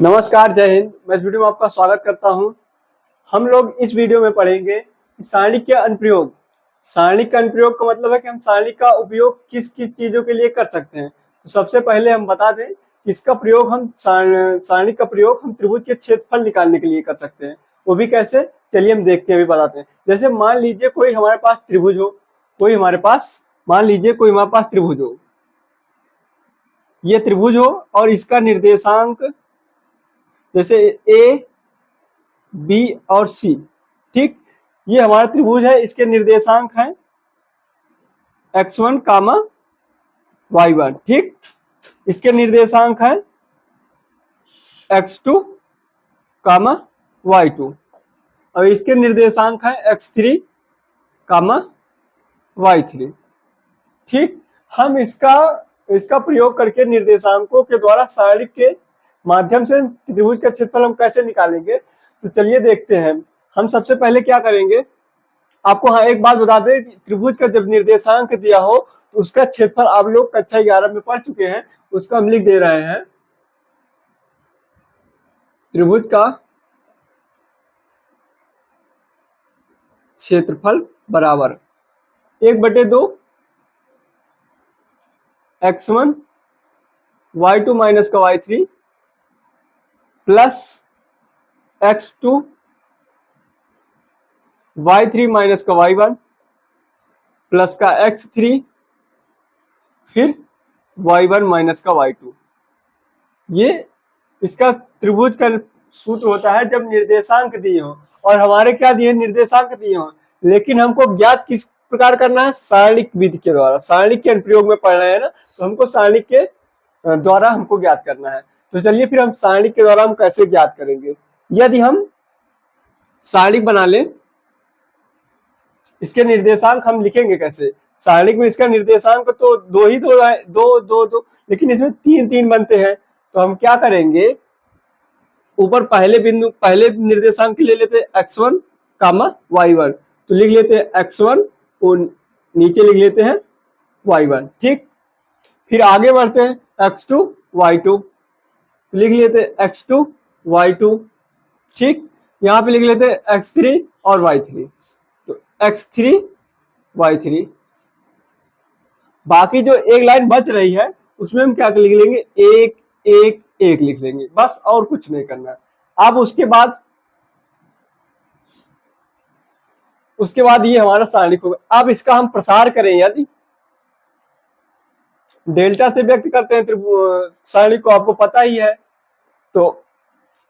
नमस्कार, जय हिंद। मैं इस वीडियो में आपका स्वागत करता हूं। हम लोग इस वीडियो में पढ़ेंगे कि सारणिक के अनुप्रयोग। सारणिक का अनुप्रयोग का मतलब है कि हम सारणिक का उपयोग किस किस चीजों के लिए कर सकते हैं। तो सबसे पहले हम बता दें कि इसका प्रयोग हम सारणिक का प्रयोग हम त्रिभुज के क्षेत्रफल निकालने के लिए कर सकते हैं। वो भी कैसे, चलिए हम देखते हैं, अभी बताते हैं। जैसे मान लीजिए कोई हमारे पास त्रिभुज हो, मान लीजिए कोई हमारे पास त्रिभुज हो, ये त्रिभुज हो और इसका निर्देशांक जैसे ए, बी और सी। ठीक, ये हमारा त्रिभुज है। इसके निर्देशांक हैं x1 कामा y1। ठीक, इसके निर्देशांक है x2 कामा y2 और इसके निर्देशांक है x3 कामा y3। ठीक, हम इसका प्रयोग करके निर्देशांकों के द्वारा सारणिक के माध्यम से त्रिभुज का क्षेत्रफल हम कैसे निकालेंगे, तो चलिए देखते हैं। हम सबसे पहले क्या करेंगे, आपको हाँ एक बात बता दें, त्रिभुज का जब निर्देशांक दिया हो तो उसका क्षेत्रफल आप लोग कक्षा 11 में पढ़ चुके हैं, उसको हम लिख दे रहे हैं। त्रिभुज का क्षेत्रफल बराबर 1/2 x1 y2 माइनस का y3 plus x2 y3 minus का y1 प्लस का x3 फिर y1 माइनस का y2। ये इसका त्रिभुज का सूत्र होता है जब निर्देशांक दिए हो और हमारे क्या दिए, निर्देशांक दिए हो, लेकिन हमको ज्ञात किस प्रकार करना है, सारणिक विधि के द्वारा। सारणिक के अनुप्रयोग में पढ़ रहे हैं ना, तो हमको सारणिक के द्वारा हमको ज्ञात करना है। तो चलिए फिर हम सारणिक के द्वारा हम कैसे ज्ञात करेंगे। यदि हम सारणिक बना लें, इसके निर्देशांक हम लिखेंगे कैसे। सारणिक में इसका निर्देशांक तो दो ही दो है, दो, लेकिन इसमें 3 बनते हैं। तो हम क्या करेंगे, ऊपर पहले निर्देशांक ले लेते हैं x1 कामा y1, तो लिख लेते हैं x1 और नीचे लिख लेते हैं y1। ठीक, फिर आगे बढ़ते हैं x2 y2, तो लिख लेते हैं x2 y2। ठीक, यहाँ पे लिख लेते हैं x3 और y3, तो x3 y3। बाकी जो एक लाइन बच रही है उसमें हम क्या लिख लेंगे, 1 1 1 लिख लेंगे, बस, और कुछ नहीं करना। अब उसके बाद ये हमारा सारणिक होगा। अब इसका हम प्रसार करें, यदि डेल्टा से व्यक्त करते हैं सारणिक को, आपको पता ही है। तो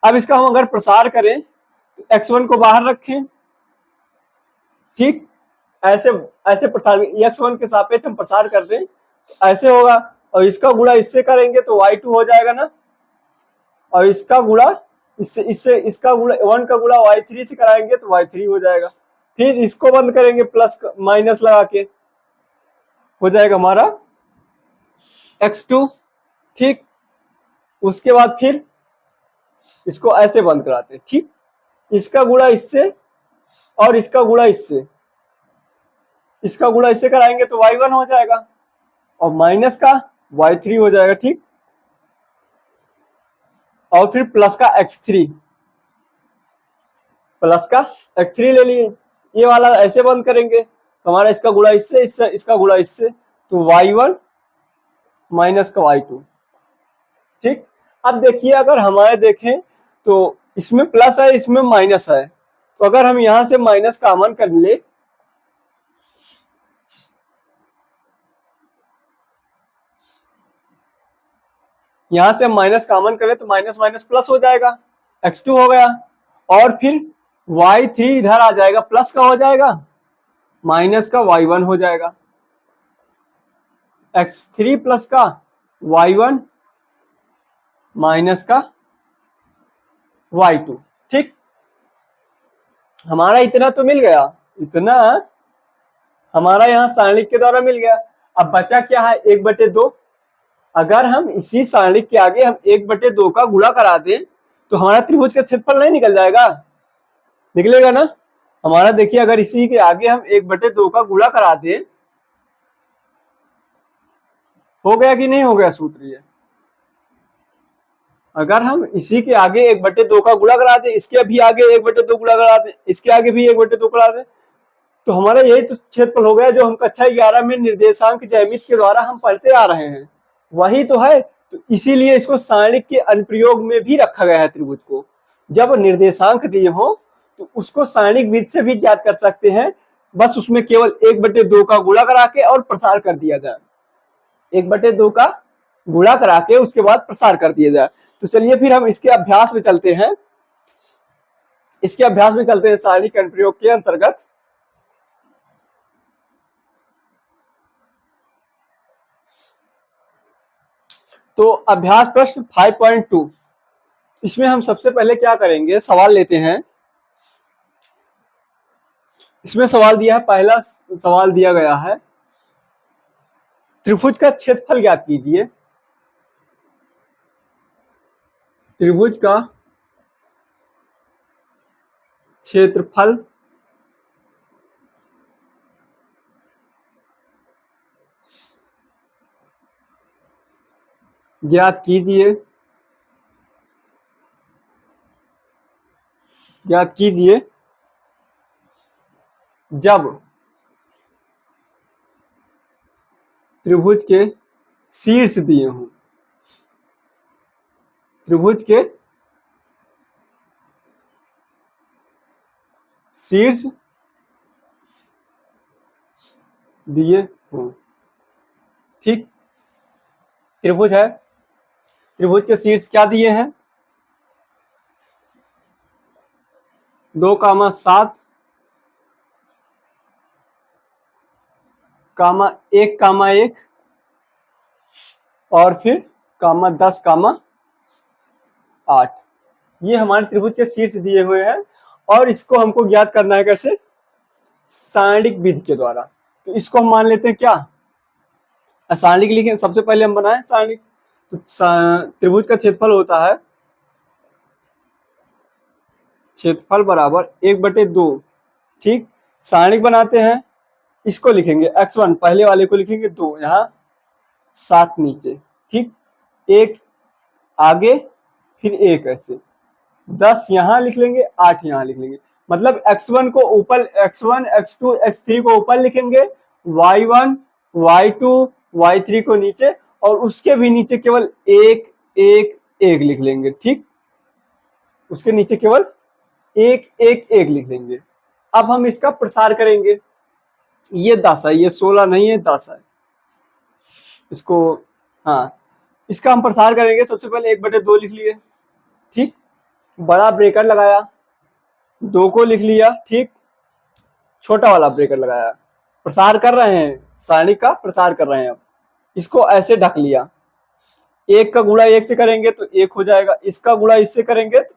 अब इसका हम अगर प्रसार करें तो x1 को बाहर रखें। ठीक, ऐसे प्रसार x1 के सापेक्ष हम प्रसार कर दें तो ऐसे होगा, और इसका गुणा इससे करेंगे तो y2 हो जाएगा ना, और इसका गुणा इससे इसका गुणा 1 का गुणा y3 से कराएंगे तो y3 हो जाएगा। फिर इसको बंद करेंगे, प्लस माइनस लगा के हो जाएगा हमारा x2। ठीक, उसके बाद फिर इसको ऐसे बंद कराते हैं। ठीक, इसका गुणा इससे और इसका गुणा इससे कराएंगे तो y1 हो जाएगा और माइनस का y3 हो जाएगा। ठीक, और फिर प्लस का x3 ले लिए, ये वाला ऐसे बंद करेंगे तो हमारा इसका गुणा इससे इसका गुणा इससे, तो y1 माइनस का y2। ठीक, अब देखिए, अगर हमारे देखें तो इसमें प्लस है, इसमें माइनस है, तो अगर हम यहां से माइनस कॉमन कर ले, यहां से हम माइनस कॉमन करें तो माइनस माइनस प्लस हो जाएगा, x2 हो गया, और फिर y3 इधर आ जाएगा, प्लस का हो जाएगा, माइनस का y1 हो जाएगा, x3 प्लस का y1 माइनस का y2। ठीक, हमारा इतना तो मिल गया, इतना हमारा यहाँ सारणिक के द्वारा मिल गया। अब बचा क्या है, 1/2। अगर हम इसी सारणिक के आगे हम 1/2 का गुणा करा दें तो हमारा त्रिभुज का क्षेत्रफल नहीं निकल जाएगा, निकलेगा ना। हमारा देखिए, अगर इसी के आगे हम 1/2 का गुणा करा दें, हो गया कि नहीं हो गया सूत्र ये। अगर हम इसी के आगे 1/2 का गुणा करा दें, इसके भी आगे 1/2 गुणा करा दें, इसके आगे भी 1/2 करा दें, तो हमारा यही तो क्षेत्रफल हो गया जो हम कक्षा 11 में निर्देशांक ज्यामिति के द्वारा हम पढ़ते आ रहे हैं, वही तो है। तो इसीलिए इसको सारणिक के अनुप्रयोग में भी रखा गया है त्रिभुज को। जब निर्देशांक दिए हो तो उसको सारणिक विधि से भी ज्ञात कर सकते हैं, बस उसमें केवल 1/2 का गुणा करा के और प्रसार कर दिया जाए, 1/2 का गुणा करा के उसके बाद प्रसार कर दिया जाए। तो चलिए फिर हम इसके अभ्यास में चलते हैं, सारणिक अनुप्रयोग के अंतर्गत। तो अभ्यास प्रश्न 5.2, इसमें हम सबसे पहले क्या करेंगे, सवाल लेते हैं। इसमें सवाल दिया है, पहला सवाल दिया गया है त्रिभुज का क्षेत्रफल ज्ञात कीजिए। त्रिभुज का क्षेत्रफल ज्ञात कीजिए, जब त्रिभुज के शीर्ष दिए हों, त्रिभुज के शीर्ष दिए हों। ठीक, त्रिभुज है, त्रिभुज के शीर्ष क्या दिए हैं, 2,7, 1,1 और फिर 10, 8। ये हमारे त्रिभुज के शीर्ष दिए हुए हैं और इसको हमको ज्ञात करना है कैसे, सारणिक विधि के द्वारा। तो इसको हम मान लेते हैं क्या, सारणिक लिखें, सबसे पहले हम बनाएं सारणिक। तो त्रिभुज का क्षेत्रफल होता है, क्षेत्रफल बराबर 1/2। ठीक, सारणिक बनाते हैं, इसको लिखेंगे x1, पहले वाले को लिखेंगे 2 यहाँ, 7 नीचे। ठीक, 1 आगे फिर 1 ऐसे, 10 यहाँ लिख लेंगे, 8 यहाँ लिख लेंगे। मतलब x1 को ऊपर, x1, x2, x3 को ऊपर लिखेंगे, y1, y2, y3 को नीचे, और उसके भी नीचे केवल 1, 1, 1 लिख लेंगे। ठीक, उसके नीचे केवल 1, 1, 1 लिख लेंगे। अब हम इसका प्रसार करेंगे, ये 10 है, ये 16 नहीं है, 10 है। इसको, हाँ, इसका हम प्रसार करेंगे। सबसे पहले 1/2 लिख लिए, ठीक, बड़ा ब्रेकेट लगाया, 2 को लिख लिया, ठीक, छोटा वाला ब्रेकेट लगाया, प्रसार कर रहे हैं, सारणिक का प्रसार कर रहे हैं। अब इसको ऐसे ढक लिया, 1 का गुणा 1 से करेंगे तो 1 हो जाएगा, इसका गुणा इससे करेंगे तो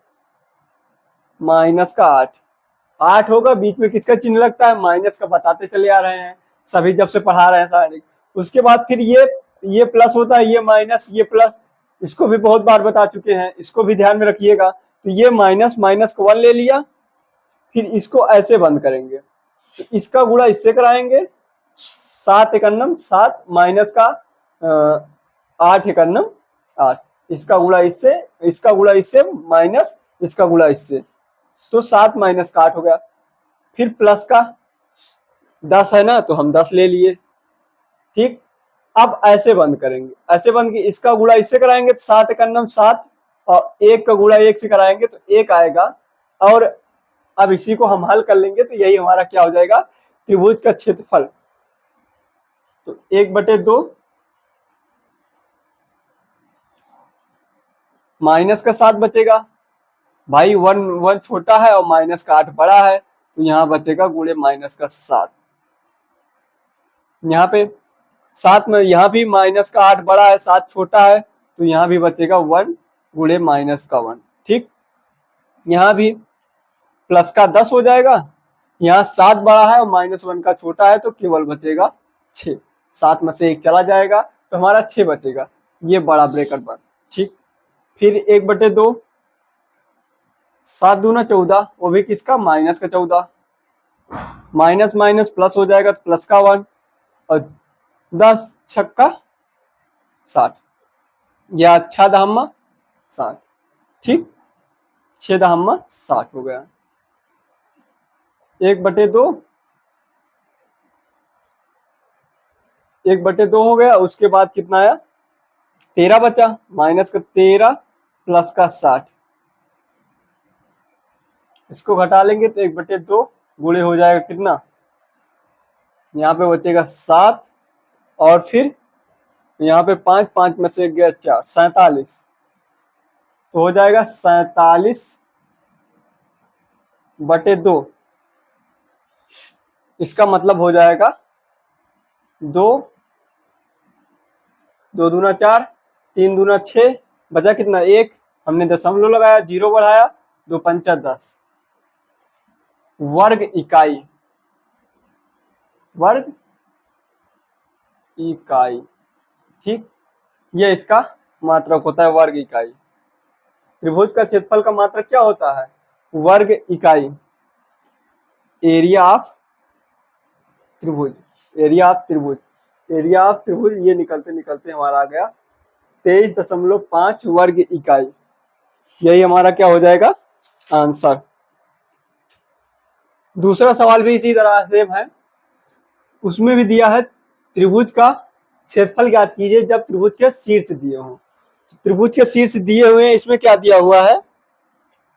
-8 होगा। बीच में किसका चिन्ह लगता है, माइनस का, बताते चले आ रहे हैं सभी जब से पढ़ा रहे हैं सारणिक। उसके बाद फिर ये प्लस होता है, ये माइनस, ये प्लस, इसको भी बहुत बार बता चुके हैं, इसको भी ध्यान में रखिएगा। तो ये माइनस को 1 ले लिया, फिर इसको ऐसे बंद करेंगे, तो इसका गुणा इससे कराएंगे, 7 एकन्नम 7, माइनस का 8 एकन्नम 8, इसका गुणा इससे, इसका गुणा इससे, माइनस इसका गुणा इससे, तो 7 माइनस का 8 हो गया। फिर प्लस का 10 है ना, तो हम 10 ले लिए। ठीक, अब ऐसे बंद करेंगे, ऐसे बंद की, इसका गुणा इससे कराएंगे तो 7 एकन्नम 7, और 1 का गुणा 1 से कराएंगे तो 1 आएगा। और अब इसी को हम हल कर लेंगे तो यही हमारा क्या हो जाएगा, त्रिभुज का क्षेत्रफल। तो 1/2 माइनस का 7 बचेगा, भाई 1 छोटा है और माइनस का 8 बड़ा है, तो यहाँ बचेगा गुणे माइनस का 7। यहाँ पे 7 में, यहाँ भी माइनस का 8 बड़ा है, 7 छोटा है, तो यहाँ भी बचेगा 1 गुणे माइनस का 1। ठीक, यहाँ भी प्लस का 10 हो जाएगा, यहाँ 7 बड़ा है और -1 का छोटा है, तो केवल बचेगा 6, 7 में से 1 चला जाएगा, तो हमारा 6 बचेगा, ये बड़ा ब्रैकेट बन। ठीक, फिर 1/2, 7 दूना 14, वो भी किसका, माइनस का 14, माइनस माइनस प्लस हो जाएगा तो प्लस का 1, और 10 छक्का 60, या 6 धामा 60, ठीक, 6×60 हो गया। 1/2, 1/2 हो गया। उसके बाद कितना आया, 13 बचा, माइनस का 13 प्लस का 60, इसको घटा लेंगे तो 1/2 गुणे हो जाएगा कितना, यहाँ पे बचेगा 7 और फिर यहाँ पे 5, 5 में से गया 4, 47, तो हो जाएगा 47/2। इसका मतलब हो जाएगा 2, 2 दूना 4, 3 दूना 6, बचा कितना 1, हमने दशमलव लगाया, 0 बढ़ाया, 2 पंचा 10 वर्ग इकाई, वर्ग इकाई। ठीक, ये इसका मात्रक होता है, वर्ग इकाई। त्रिभुज का क्षेत्रफल का मात्रक क्या होता है, वर्ग इकाई, एरिया ऑफ त्रिभुज, एरिया ऑफ त्रिभुज, एरिया ऑफ त्रिभुज। ये निकलते निकलते हमारा आ गया 23.5 वर्ग इकाई। यही हमारा क्या हो जाएगा, आंसर। दूसरा सवाल भी इसी तरह सेम है, उसमें भी दिया है त्रिभुज का क्षेत्रफल ज्ञात कीजिए जब त्रिभुज के शीर्ष दिए हों। त्रिभुज के शीर्ष दिए हुए हैं, इसमें क्या दिया हुआ है,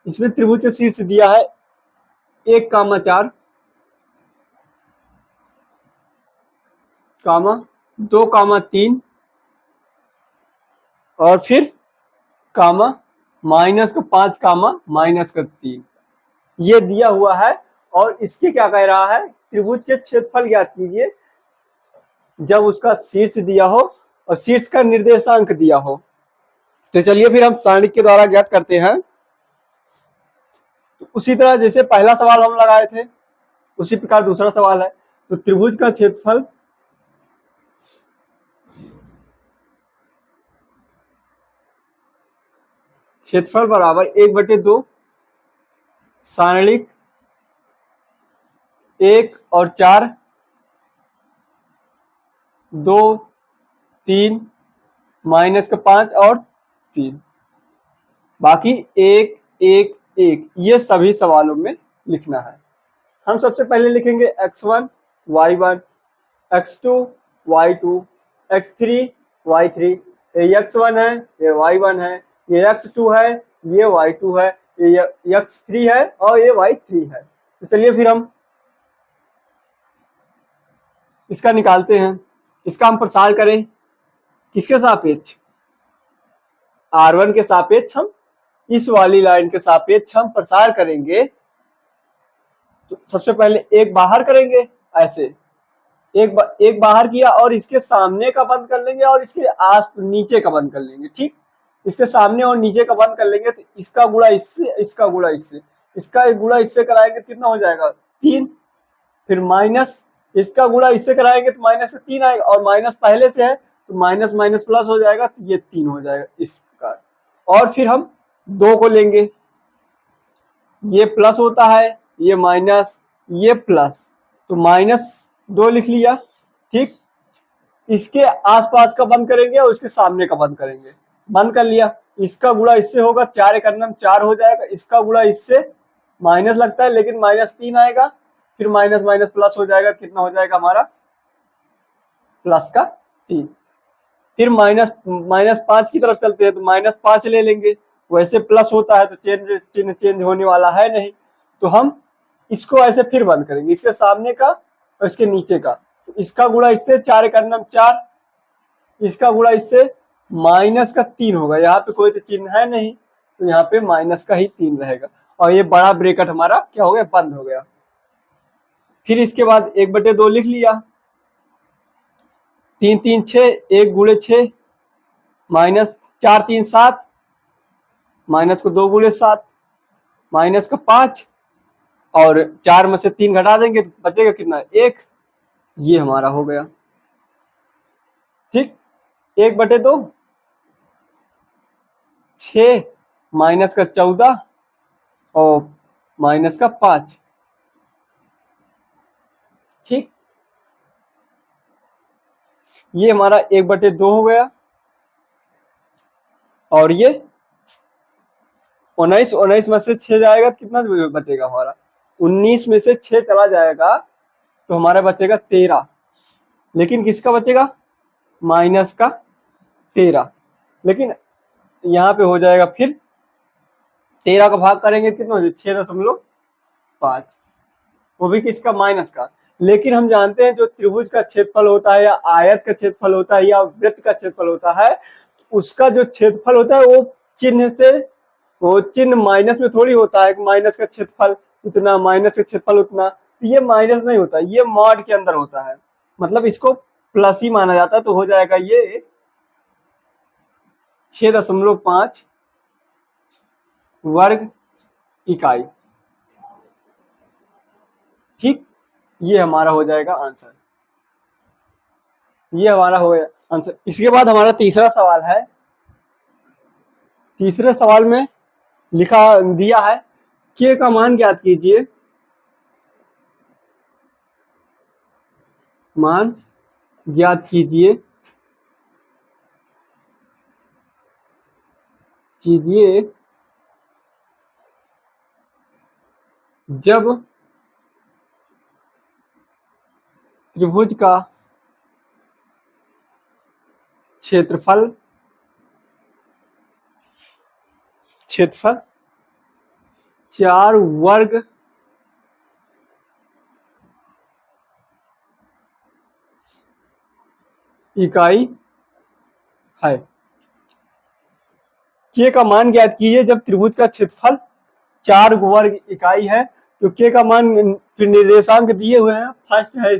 इसमें त्रिभुज के शीर्ष दिया है 1,4, 2,3 और फिर कामा -5, -3, ये दिया हुआ है। और इसके क्या कह रहा है, त्रिभुज के क्षेत्रफल ज्ञात कीजिए जब उसका शीर्ष दिया हो और शीर्ष का निर्देशांक दिया हो। तो चलिए फिर हम सारणिक के द्वारा ज्ञात करते हैं। तो उसी तरह जैसे पहला सवाल हम लगाए थे उसी प्रकार दूसरा सवाल है। तो त्रिभुज का क्षेत्रफल बराबर 1/2 सारणिक 1 और 4, 2, 3, -5 और 3, बाकी 1, 1, 1, ये सभी सवालों में लिखना है। हम सबसे पहले लिखेंगे x1, y1, x2, y2, x3, y3। ये x1 है, ये y1 है, ये x2 है, ये y2 है, ये x3 है और ये y3 है। तो चलिए फिर हम इसका निकालते हैं। इसका हम प्रसार करें किसके सापेक्ष, R1 के सापेक्ष, हम इस वाली लाइन के सापेक्ष हम प्रसार करेंगे। तो सबसे पहले एक बाहर करेंगे, ऐसे एक बाहर किया और इसके सामने का बंद कर लेंगे और इसके नीचे का बंद कर लेंगे। ठीक, इसके सामने और नीचे का बंद कर लेंगे तो इसका गुणा इससे, इसका गुणा इससे, इसका एक गुणा इससे कराएंगे तो कितना हो जाएगा 3, फिर माइनस इसका गुणा इससे कराएंगे तो माइनस का 3 आएगा और माइनस पहले से है तो माइनस माइनस प्लस हो जाएगा तो ये 3 हो जाएगा इस प्रकार। और फिर हम 2 को लेंगे, ये प्लस होता है, ये माइनस, ये प्लस, तो -2 लिख लिया। ठीक, इसके आसपास का बंद करेंगे और इसके सामने का बंद करेंगे, बंद कर लिया। इसका गुणा इससे होगा 4 × 4 हो जाएगा, इसका गुणा इससे माइनस लगता है लेकिन -3 आएगा, फिर माइनस माइनस प्लस हो जाएगा, कितना हो जाएगा हमारा +3। फिर -5 की तरफ चलते हैं तो -5 ले लेंगे, वैसे प्लस होता है तो चिन्ह चेंज होने वाला है नहीं, तो हम इसको ऐसे फिर बंद करेंगे, इसके सामने का और इसके नीचे का। तो इसका गुणा इससे 4 × 4, इसका गुणा इससे -3 होगा, यहाँ पे कोई तो चिन्ह है नहीं तो यहाँ पे माइनस का ही 3 रहेगा और ये बड़ा ब्रैकेट हमारा क्या हो गया, बंद हो गया। फिर इसके बाद 1/2 लिख लिया, 3, 3, 6, 1 × 6 -4, 3, 7, माइनस को 2 × 7 -5 और 4 में से 3 घटा देंगे तो बचेगा कितना 1, ये हमारा हो गया। ठीक, 1/2 6 -14 और -5। ठीक, ये हमारा 1/2 हो गया और ये 19 19 में से 6 जाएगा तो कितना बचेगा हमारा? 19 में से 6 चला जाएगा तो हमारा बचेगा 13। लेकिन किसका बचेगा? माइनस का 13। लेकिन यहाँ पे हो जाएगा फिर 13 का भाग करेंगे कितना हो जाएगा? 6.5, वो भी किसका? माइनस का। लेकिन हम जानते हैं जो त्रिभुज का क्षेत्रफल होता है या आयत का क्षेत्रफल होता है या वृत्त का क्षेत्रफल होता है, उसका जो क्षेत्रफल होता है वो चिन्ह माइनस में थोड़ी होता है। माइनस का क्षेत्रफल इतना, माइनस का क्षेत्रफल उतना, तो ये माइनस नहीं होता, ये मॉड के अंदर होता है, मतलब इसको प्लस ही माना जाता है। तो हो जाएगा ये 6.5 वर्ग इकाई। ठीक, ये हमारा हो जाएगा आंसर, ये हमारा हो गया आंसर। इसके बाद हमारा तीसरा सवाल है। तीसरे सवाल में लिखा दिया है के का मान ज्ञात कीजिए। मान ज्ञात कीजिए जब त्रिभुज का क्षेत्रफल 4 वर्ग इकाई है। के का मान ज्ञात कीजिए जब त्रिभुज का क्षेत्रफल 4 वर्ग इकाई है। तो के का मान फिर निर्देशांक दिए हुए हैं। फर्स्ट है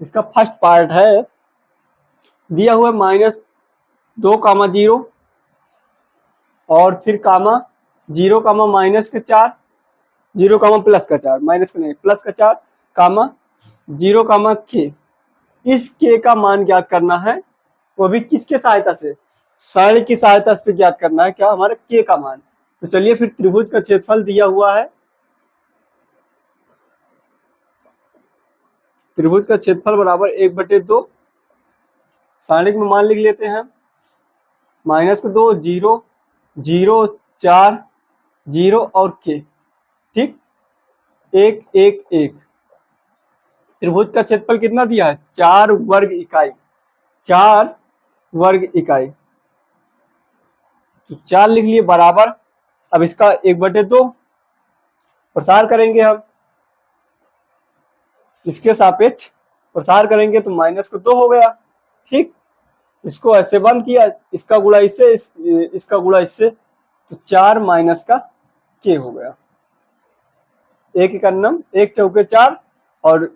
इसका फर्स्ट पार्ट है दिया हुआ -2, 0 और फिर कामा 0, माइनस का 4, 0, प्लस का 4, माइनस का नहीं प्लस का 4, कामा 0, के। इस के का मान ज्ञात करना है, वो भी किसके सहायता से? सारणी की सहायता से ज्ञात करना है क्या? हमारा के का मान। तो चलिए फिर त्रिभुज का क्षेत्रफल दिया हुआ है, त्रिभुज का क्षेत्रफल बराबर 1/2। सारणी में मान लिख लेते हैं -2, 0, 0, 4, 0 और के। ठीक, 1, 1, 1। त्रिभुज का क्षेत्रफल कितना दिया है? 4 वर्ग इकाई, 4 वर्ग इकाई। तो 4 लिख लिए बराबर, अब इसका 1/2 प्रसार करेंगे हम, इसके सापेक्ष प्रसार करेंगे तो -2 हो गया। ठीक, इसको ऐसे बंद किया, इसका गुणा इससे, इसका गुणा इससे, तो 4 माइनस का के हो गया। 1 एकन्नम 1 चौके 4 और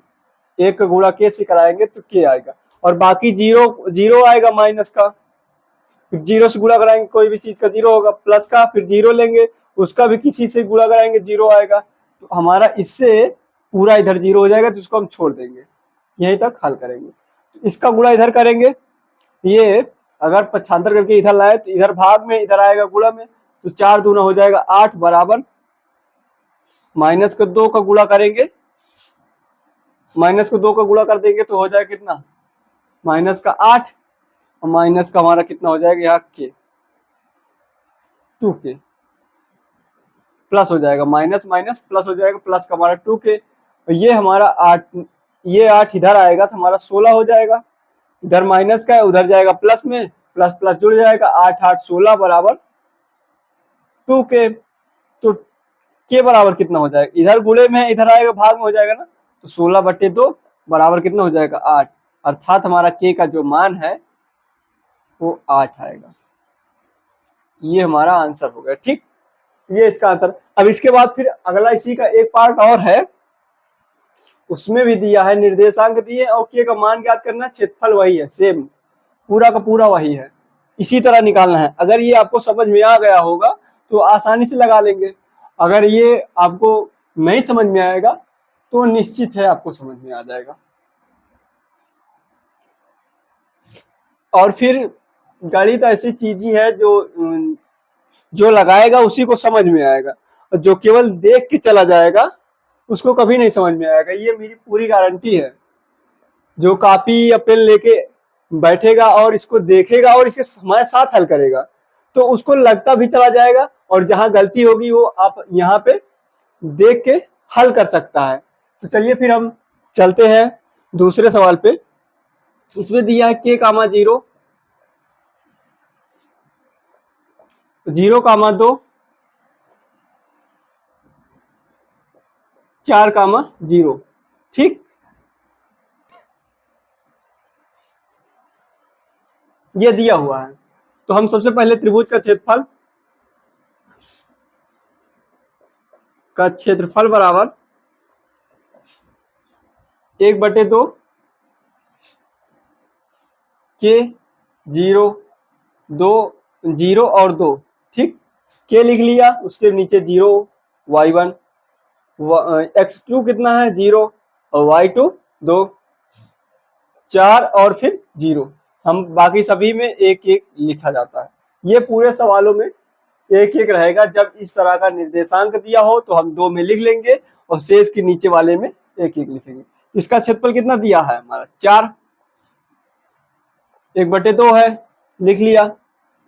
1 का गुणा के से कराएंगे तो के आएगा, और बाकी 0 आएगा माइनस का। फिर 0 से गुणा कराएंगे, कोई भी चीज का 0 होगा, प्लस का फिर 0 लेंगे, उसका भी किसी से गुणा कराएंगे 0 आएगा। तो हमारा इससे पूरा इधर 0 हो जाएगा, तो इसको हम छोड़ देंगे, यहीं तक हल करेंगे। तो इसका गुणा इधर करेंगे, ये अगर पक्षांतर करके इधर लाए तो इधर भाग में, इधर आएगा गुणा में, तो 4 दूना हो जाएगा 8 बराबर -2 का गुणा करेंगे, -2 का गुणा कर देंगे तो हो जाएगा कितना? -8, और माइनस का हमारा कितना हो जाएगा यहाँ के 2k, प्लस हो जाएगा, माइनस माइनस प्लस हो जाएगा, प्लस का हमारा 2k। ये हमारा 8, ये 8 इधर आएगा तो हमारा 16 हो जाएगा। इधर माइनस का है, उधर जाएगा प्लस में, प्लस प्लस जुड़ जाएगा, 8 8 16 बराबर 2k। तो के बराबर कितना हो जाएगा? इधर गुणे में, इधर आएगा भाग में हो जाएगा ना, तो 16/2 बराबर कितना हो जाएगा? 8। अर्थात हमारा के का जो मान है वो 8 आएगा। ये हमारा आंसर हो गया। ठीक, ये इसका आंसर। अब इसके बाद फिर अगला इसी का एक पार्ट और है, उसमें भी दिया है, निर्देशांक दिए और के का मान ज्ञात करना, क्षेत्रफल वही है, सेम पूरा का पूरा वही है, इसी तरह निकालना है। अगर ये आपको समझ में आ गया होगा तो आसानी से लगा लेंगे, अगर ये आपको नहीं समझ में आएगा तो निश्चित है आपको समझ में आ जाएगा। और फिर गणित ऐसी चीज ही है जो लगाएगा उसी को समझ में आएगा, और जो केवल देख के चला जाएगा उसको कभी नहीं समझ में आएगा। ये मेरी पूरी गारंटी है। जो कॉपी या पेन लेके बैठेगा और इसको देखेगा और इसके हमारे साथ हल करेगा तो उसको लगता भी चला जाएगा और जहां गलती होगी वो आप यहाँ पे देख के हल कर सकता है। तो चलिए फिर हम चलते हैं दूसरे सवाल पे। इसमें दिया है k कामा 0, 0 कामा 2, 4 कामा 0। ठीक, ये दिया हुआ है। तो हम सबसे पहले त्रिभुज का क्षेत्रफल बराबर 1/2 के 0 2 0 और 2। ठीक, के लिख लिया, उसके नीचे 0 y1, x2 कितना है 0 और y2 2, 4 और फिर 0। हम बाकी सभी में एक एक लिखा जाता है। ये पूरे सवालों में एक एक रहेगा। जब इस तरह का निर्देशांक दिया हो तो हम 2 में लिख लेंगे और शेष के नीचे वाले में एक एक लिखेंगे। इसका क्षेत्रफल कितना दिया है हमारा 4, 1/2 है, लिख लिया।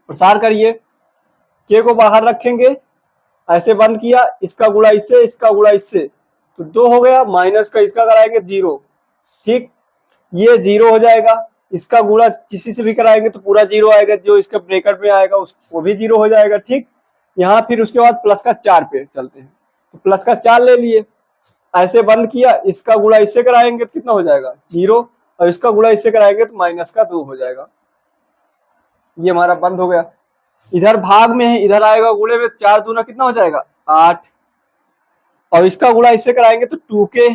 प्रसार करिए, के को बाहर रखेंगे, ऐसे बंद किया, इसका गुणा इससे, इसका गुणा इससे, तो 2 हो गया। माइनस का इसका कराएंगे 0। ठीक, ये 0 हो जाएगा। इसका गुणा किसी से भी कराएंगे तो पूरा 0 आएगा, जो इसके ब्रैकेट में आएगा वो भी 0 हो जाएगा। ठीक, यहाँ फिर उसके बाद प्लस का 4 पे चलते हैं, तो प्लस का 4 ले लिए, ऐसे बंद किया, इसका गुणा इससे कराएंगे तो कितना हो जाएगा 0, और इसका गुणा इससे कराएंगे तो माइनस का 2 हो जाएगा। ये हमारा बंद हो गया। इधर भाग में है, इधर आएगा गुणे में, 4 दूना कितना हो जाएगा 8, और इसका गुणा इससे कराएंगे तो 2 के,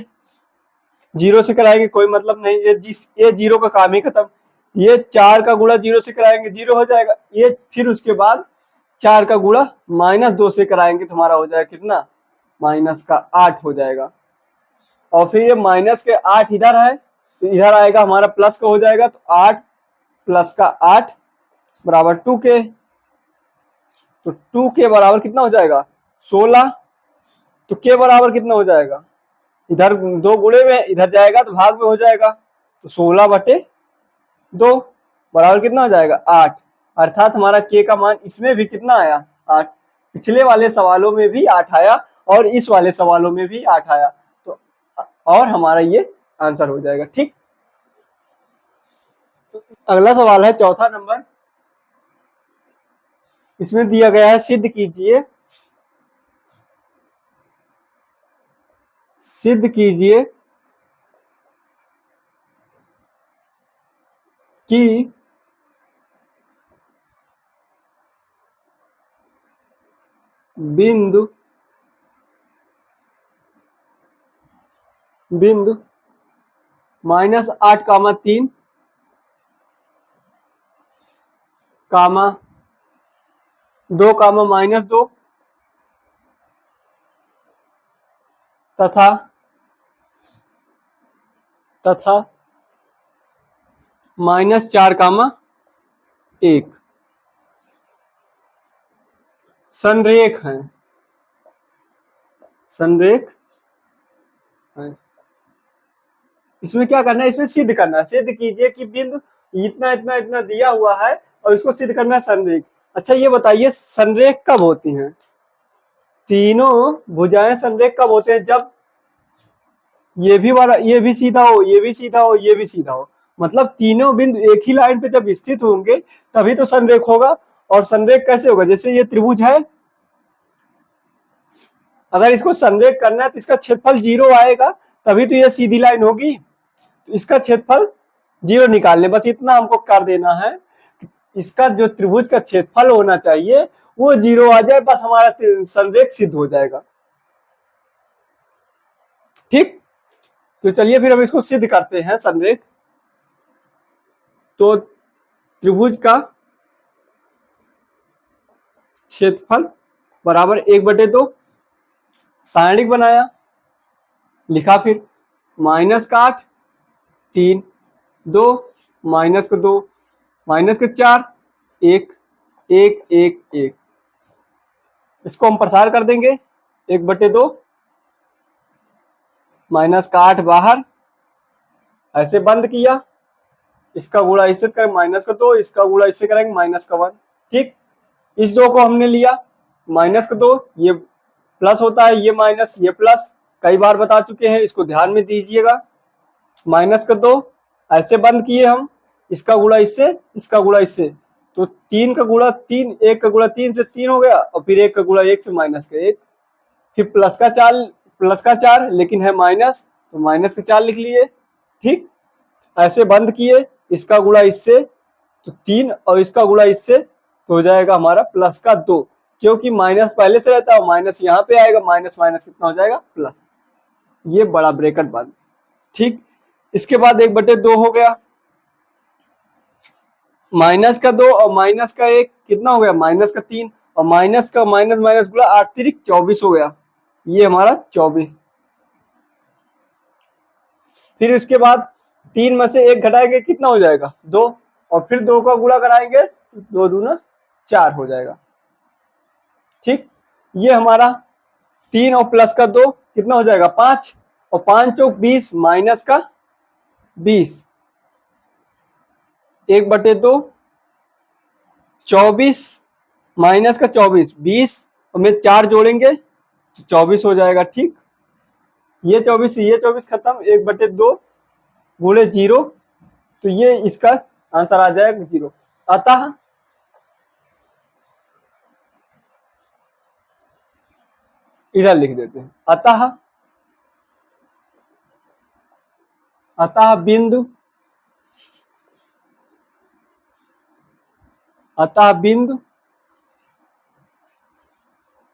0 से कराएंगे कोई मतलब नहीं, ये 0 का काम ही खत्म। ये 4 का गुणा 0 से कराएंगे 0 हो जाएगा। ये फिर उसके बाद 4 का गुणा -2 से कराएंगे तो हमारा हो जाएगा कितना -8 हो जाएगा। और फिर ये माइनस के 8 इधर है तो इधर आएगा हमारा प्लस का हो जाएगा, तो 8 प्लस का 8 बराबर 2 के, तो 2 के बराबर कितना हो जाएगा 16। तो के बराबर कितना हो जाएगा, इधर 2 गुणे में इधर जाएगा तो भाग में हो जाएगा, तो 16/2 बराबर कितना हो जाएगा 8। अर्थात हमारा के का मान इसमें भी कितना आया 8। पिछले वाले सवालों में भी 8 आया और इस वाले सवालों में भी 8 आया, तो और हमारा ये आंसर हो जाएगा। ठीक, अगला सवाल है चौथा नंबर। इसमें दिया गया है सिद्ध कीजिए कि बिंदु -8,3 कामा 2 कामा -2 तथा -4 कामा 1 संरेख है। इसमें क्या करना है, इसमें सिद्ध करना है। सिद्ध कीजिए कि बिंदु इतना इतना इतना दिया हुआ है और इसको सिद्ध करना है संरेख। अच्छा ये बताइए संरेख कब होती हैं, तीनों भुजाएं संरेख कब होते हैं, जब ये भी सीधा हो, ये भी सीधा हो, ये भी सीधा हो, मतलब तीनों बिंदु एक ही लाइन पे जब स्थित होंगे तभी तो संरेख होगा। और संरेख कैसे होगा, जैसे ये त्रिभुज है, अगर इसको संरेख करना है तो इसका क्षेत्रफल 0 आएगा तभी तो ये सीधी लाइन होगी। तो इसका क्षेत्रफल 0 निकाल ले, बस इतना हमको कर देना है। इसका जो त्रिभुज का क्षेत्रफल होना चाहिए वो 0 आ जाए, बस हमारा संरेख सिद्ध हो जाएगा। ठीक, तो चलिए फिर हम इसको सिद्ध करते हैं संरेख। तो त्रिभुज का क्षेत्रफल बराबर 1/2, सारणिक बनाया, लिखा, फिर -8 3 2 -2 -4 1 1 1 1। इसको हम प्रसार कर देंगे, 1/2 -8 बाहर, ऐसे बंद किया, इसका गुणा इससे करें -2, इसका गुणा इससे करेंगे -1। ठीक, इस दो को हमने लिया माइनस का 2, ये प्लस होता है, ये माइनस ये प्लस, कई बार बता चुके हैं, इसको ध्यान में दीजिएगा। माइनस का 2 ऐसे बंद किए हम, इसका गुणा इससे, इसका गुणा इससे, तो 3 का गुणा 3, 1 का गुणा 3 से 3 हो गया, और फिर 1 का गुणा 1 से माइनस का 1, फिर प्लस का 4 लेकिन है माइनस, तो माइनस का 4 लिख लिए। ठीक, ऐसे बंद किए, इसका गुणा इससे तो 3 और इसका गुणा इससे तो हो जाएगा हमारा प्लस का 2, क्योंकि माइनस पहले से रहता है, माइनस यहाँ पे आएगा, माइनस माइनस कितना हो जाएगा प्लस, ये बड़ा ब्रैकेट बंद। ठीक, इसके बाद 1/2 हो गया, माइनस का 2 और माइनस का 1 कितना हो गया, माइनस का 3, और माइनस का माइनस माइनस गुणा 8 तिरिक 24 हो गया, ये हमारा 24। फिर उसके बाद 3 में से 1 घटाएंगे, कितना हो जाएगा 2, और फिर 2 का गुणा कराएंगे तो 2 दूना 4 हो जाएगा। ठीक, ये हमारा 3 और प्लस का 2 कितना हो जाएगा 5, और 5 चौक 20 माइनस का 20, 1/2 24 माइनस का 24 20, और में 4 जोड़ेंगे तो 24 हो जाएगा। ठीक, ये 24 खत्म, 1/2 गुणे 0, तो ये इसका आंसर आ जाएगा 0। अतः इधर लिख देते हैं, अतः बिंदु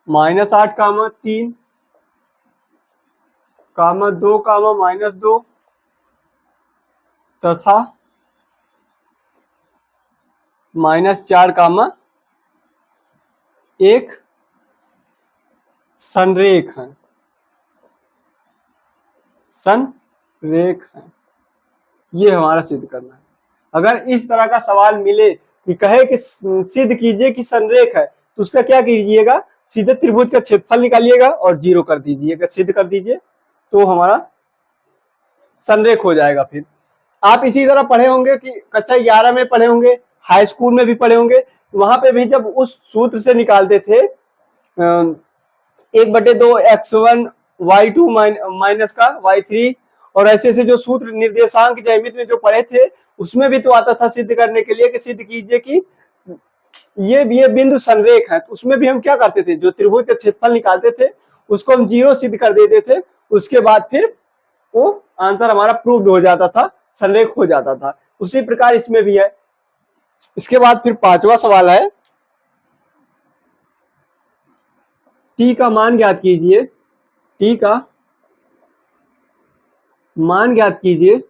-8, -3, -2, -2 तथा -4, 1 संरेख है। ये हमारा सिद्ध करना है। अगर इस तरह का सवाल मिले कि कहे कि सिद्ध कीजिए कि संरेख है, तो उसका क्या कीजिएगा, सीधे त्रिभुज का क्षेत्रफल निकालिएगा और 0 कर दीजिएगा, सिद्ध कर दीजिए, तो हमारा संरेख हो जाएगा। फिर आप इसी तरह पढ़े होंगे कि कक्षा 11 में पढ़े होंगे, हाई स्कूल में भी पढ़े होंगे, वहां पे भी जब उस सूत्र से निकालते थे 1/2 x1 y2 माइनस का y3, और ऐसे ऐसे जो सूत्र निर्देशांक ज्यामिति में जो पढ़े थे, उसमें भी तो आता था सिद्ध करने के लिए कि सिद्ध कीजिए कि ये बिंदु संरेख है। तो उसमें भी हम क्या करते थे, जो त्रिभुज का क्षेत्रफल निकालते थे उसको हम 0 सिद्ध कर देते थे, उसके बाद फिर वो आंसर हमारा प्रूव्ड हो जाता था, संरेख हो जाता था। उसी प्रकार इसमें भी है। इसके बाद फिर 5वां सवाल है, t का मान ज्ञात कीजिए, t का मान ज्ञात कीजिए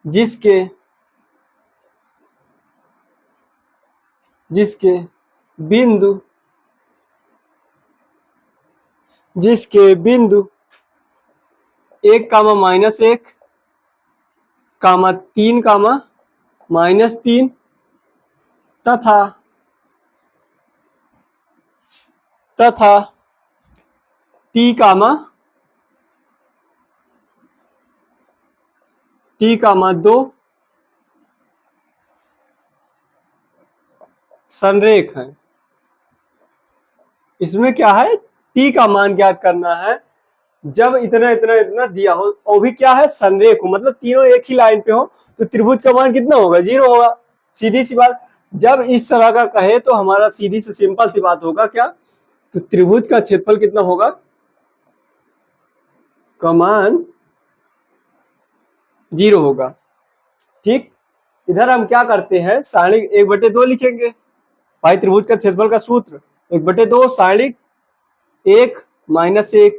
जिसके बिंदु 1, -1, -3, -3 तथा t, 2 संरेख है। इसमें क्या है, t का मान ज्ञात करना है जब इतना इतना इतना दिया हो, और भी क्या है संरेख हो, मतलब तीनों एक ही लाइन पे हो, तो त्रिभुज का मान कितना होगा 0 होगा। सीधी सी बात, जब इस तरह का कहे तो हमारा सीधी से सिंपल सी बात होगा क्या, तो त्रिभुज का क्षेत्रफल कितना होगा, का मान 0 होगा। ठीक, इधर हम क्या करते हैं, सारणिक 1/2 लिखेंगे। भाई त्रिभुज का क्षेत्रफल का सूत्र 1/2 सारणिक 1 -1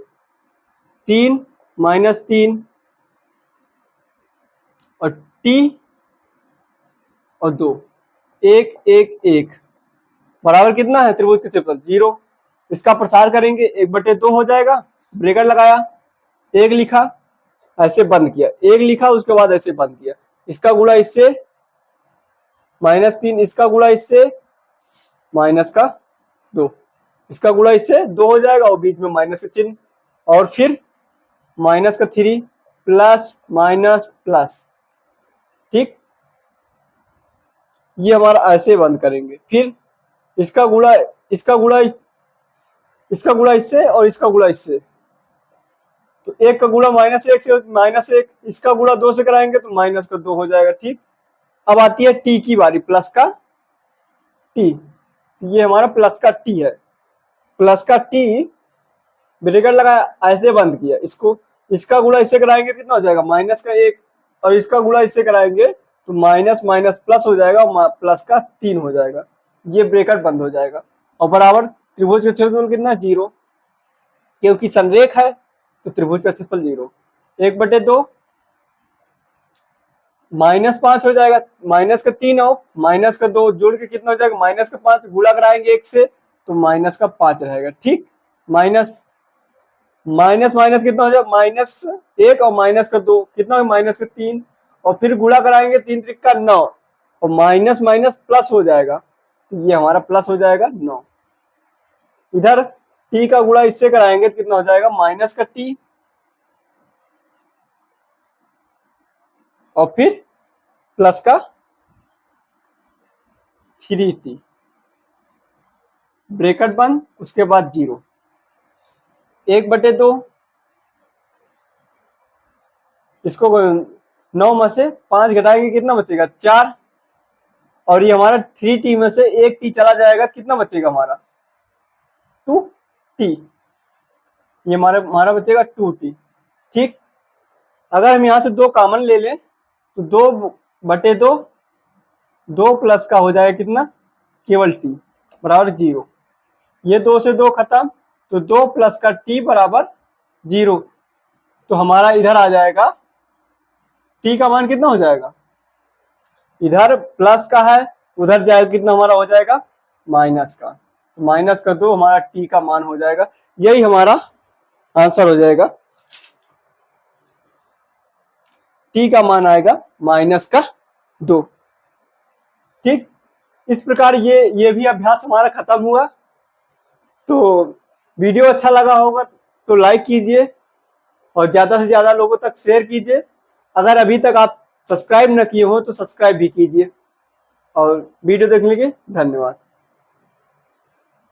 3 -3 और t और 2 1 1 1 बराबर कितना है, त्रिभुज का क्षेत्रफल 0। इसका प्रसार करेंगे, 1/2 हो जाएगा, ब्रैकेट लगाया, 1 लिखा, ऐसे बंद किया, 1 लिखा, उसके बाद ऐसे बंद किया, इसका गुणा इससे -3, इसका गुणा इससे -2, इसका गुणा इससे 2 हो जाएगा, और बीच में माइनस का चिन्ह, और फिर -3 प्लस माइनस प्लस, ठीक। ये हमारा ऐसे बंद करेंगे। फिर इसका गुणा इसका गुणा इसका गुणा इससे और इसका गुणा इससे, तो एक का गुणा -1 से -1, इसका गुणा 2 से कराएंगे तो -2 हो जाएगा, ठीक। अब आती है टी की बारी, प्लस का टी। ये हमारा प्लस का टी है, प्लस का टी ब्रैकेट लगाया, ऐसे बंद किया इसको। इसका गुणा इससे कराएंगे कितना हो जाएगा -1, और इसका गुणा इससे कराएंगे तो माइनस माइनस प्लस हो जाएगा, प्लस का 3 हो जाएगा। ये ब्रैकेट बंद हो जाएगा और बराबर त्रिभुज का क्षेत्रफल कितना 0, क्योंकि संरेख है तो त्रिभुज का क्षेत्रफल 0। 1/2 -5 हो जाएगा, -3 और -2 जोड़ के कितना हो जाएगा -5, गुणा कराएंगे 1 से तो -5 रहेगा, ठीक। माइनस माइनस माइनस कितना हो जाएगा -1 और -2 कितना हो -3, और फिर गुणा कराएंगे 3 त्रिक 9 और माइनस माइनस प्लस हो जाएगा, तो ये हमारा प्लस हो जाएगा 9। इधर टी का गुणा इससे कराएंगे तो कितना हो जाएगा माइनस का टी और फिर प्लस का 3t, ब्रैकेट बंद, उसके बाद 0। 1/2 इसको 9 में से 5 घटाएंगे कितना बचेगा 4, और ये हमारा 3t में से 1t चला जाएगा, कितना बचेगा हमारा 2t, ये हमारा बचेगा 2t, ठीक। अगर हम यहाँ से 2 कॉमन ले लें तो 2/2 2 प्लस का हो जाएगा कितना केवल t बराबर 0। ये 2 से 2 खत्म, तो 2 प्लस का t बराबर 0, तो हमारा इधर आ जाएगा t का मान कितना हो जाएगा, इधर प्लस का है उधर जाएगा कितना हमारा हो जाएगा माइनस का, तो -2 हमारा t का मान हो जाएगा। यही हमारा आंसर हो जाएगा, t का मान आएगा -2, ठीक। इस प्रकार ये भी अभ्यास हमारा खत्म हुआ। तो वीडियो अच्छा लगा होगा तो लाइक कीजिए और ज्यादा से ज्यादा लोगों तक शेयर कीजिए। अगर अभी तक आप सब्सक्राइब न किए हो तो सब्सक्राइब भी कीजिए, और वीडियो देखने के लिए धन्यवाद।